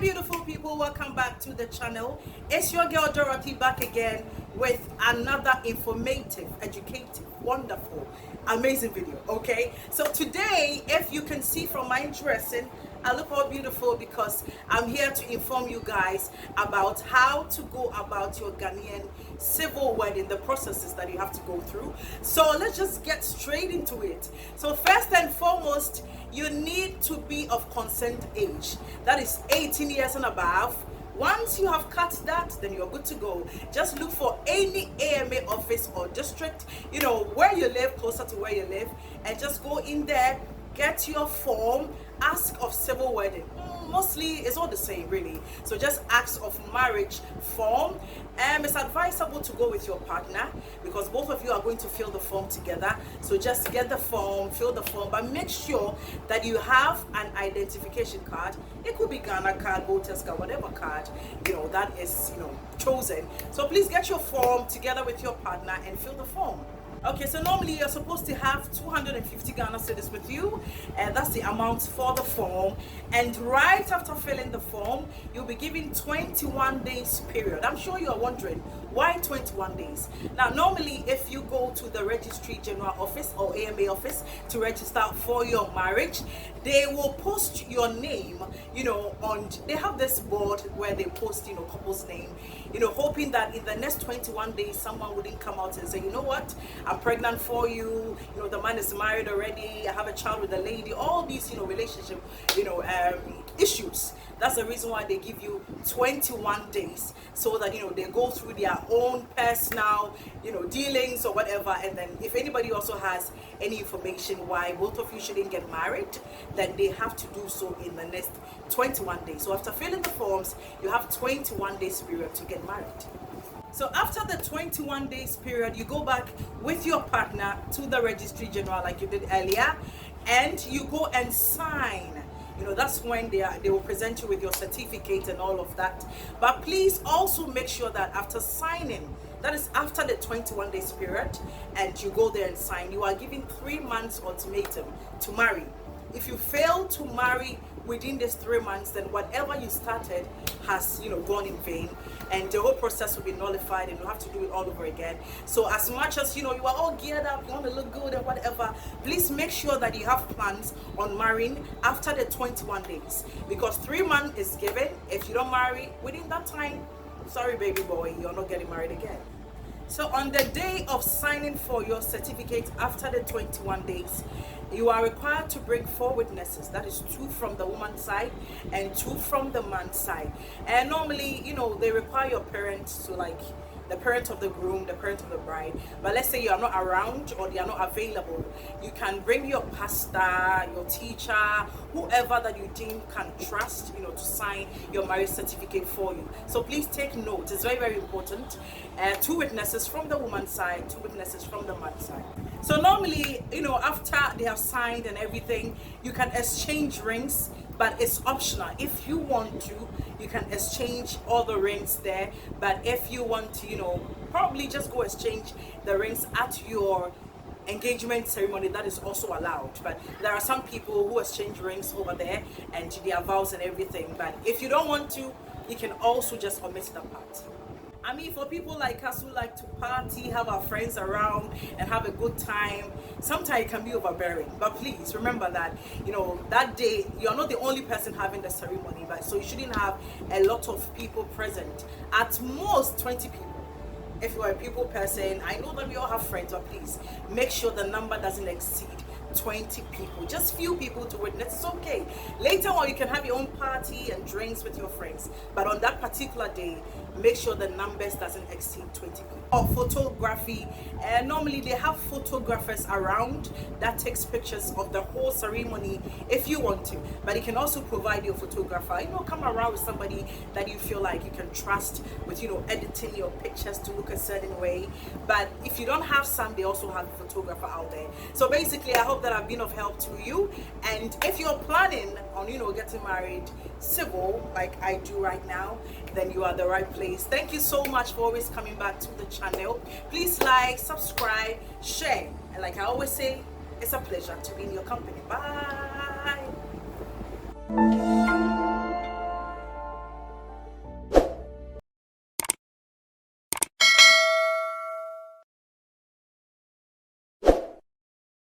beautiful people, welcome back to the channel. It's your girl Dorothy back again with another informative, educative, wonderful, amazing video. Okay, so today, if you can see from my dressing, I look all beautiful because I'm here to inform you guys about how to go about your Ghanaian civil wedding, the processes that you have to go through. So let's just get straight into it. So first and foremost, you need to be of consent age, that is 18 years and above. Once you have cut that, then you're good to go. Just look for any AMA office or district, you know, where you live, closer to where you live, and just go in there, get your form, ask of civil wedding. Mostly it's all the same really, so just ask of marriage form. It's advisable to go with your partner because both of you are going to fill the form together. So just get the form, fill the form, but make sure that you have an identification card. It could be Ghana card, voters card, whatever card that is chosen. So please get your form together with your partner and fill the form. Okay, so normally you're supposed to have 250 Ghana cedis with you, and that's the amount for the form. And right after filling the form, you'll be given 21 days period. I'm sure you're wondering, why 21 days? Now, normally if you go to the Registry General Office or AMA office to register for your marriage, they will post your name, on, they have this board where they post, couple's name, hoping that in the next 21 days, someone wouldn't come out and say, you know what, I'm pregnant for you, the man is married already, I have a child with a lady, all these, relationship, issues. That's the reason why they give you 21 days, so that, they go through their own personal, dealings or whatever. And then if anybody also has any information why both of you shouldn't get married, then they have to do so in the next 21 days. So after filling the forms, you have 21 days period to get married. So after the 21 days period, you go back with your partner to the Registry General like you did earlier, and you go and sign. That's when they will present you with your certificate and all of that. But please also make sure that after signing, that is after the 21 days period, and you go there and sign, you are given 3 months ultimatum to marry. If you fail to marry within these 3 months, then whatever you started has gone in vain, and the whole process will be nullified and you have to do it all over again. So as much as you are all geared up, you want to look good and whatever, please make sure that you have plans on marrying after the 21 days, because 3 months is given. If you don't marry within that time, sorry baby boy, you're not getting married again. So on the day of signing for your certificate after the 21 days, you are required to bring 4 witnesses. That is 2 from the woman's side and 2 from the man's side. And normally, they require your parents to, like, the parent of the groom, the parent of the bride. But let's say you are not around or they are not available, you can bring your pastor, your teacher, whoever that you deem can trust, to sign your marriage certificate for you. So please take note, it's very, very important. 2 witnesses from the woman's side, 2 witnesses from the man's side. So normally, after they have signed and everything, you can exchange rings, but it's optional. If you want to, you can exchange all the rings there. But if you want to, probably just go exchange the rings at your engagement ceremony, that is also allowed. But there are some people who exchange rings over there and their vows and everything. But if you don't want to, you can also just omit that part. I mean, for people like us who like to party, have our friends around and have a good time, sometimes it can be overbearing. But please remember that, that day, you're not the only person having the ceremony, but so you shouldn't have a lot of people present. At most 20 people. If you're a people person, I know that we all have friends, but please make sure the number doesn't exceed 20 people. Just few people to witness, it's okay. Later on, you can have your own party and drinks with your friends, but on that particular day, make sure the numbers doesn't exceed 20 people. Or photography, normally they have photographers around that takes pictures of the whole ceremony if you want to, but it can also provide you a photographer. Come around with somebody that you feel like you can trust with, editing your pictures to look a certain way. But if you don't have some, they also have a photographer out there. So basically, I hope that I've been of help to you. And if you're planning on, getting married civil like I do right now, then you are the right place. Thank you so much for always coming back to the channel. Please like, subscribe, share, and like I always say, it's a pleasure to be in your company. Bye.